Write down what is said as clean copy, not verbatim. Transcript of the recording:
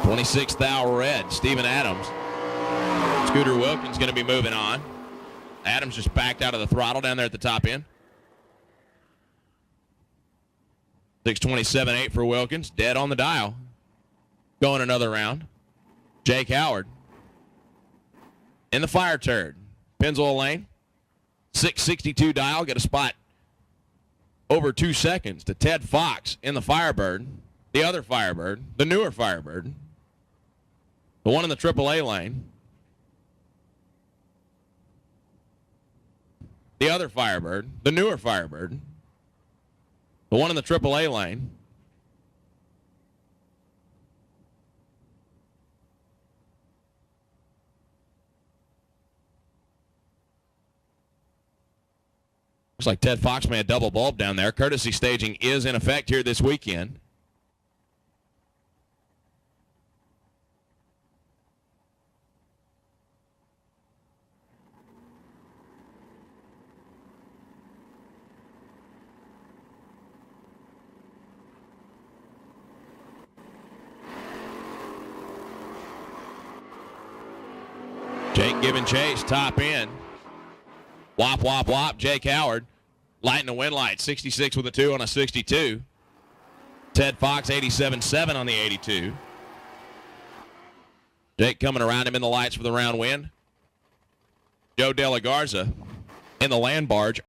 26th thou red, Steven Adams. Scooter Wilkins going to be moving on. Adams just backed out of the throttle down there at the top end. 6:27.8 for Wilkins. Dead on the dial. Going another round. Jake Howard in the fire turd. Pennzoil Lane. 6:62 dial. Get a spot over 2 seconds to Ted Fox in the Firebird. The other Firebird. The newer Firebird. The one in the AAA lane. The other Firebird. The newer Firebird. The one in the AAA lane. Looks like Ted Fox may have double bulb down there. Courtesy staging is in effect here this weekend. Jake giving chase, top end. Wop, wop, wop. Jake Howard lighting the wind light. 66 with a 2 on a 62. Ted Fox, 87.7 on the 82. Jake coming around him in the lights for the round win. Joe De La Garza in the land barge.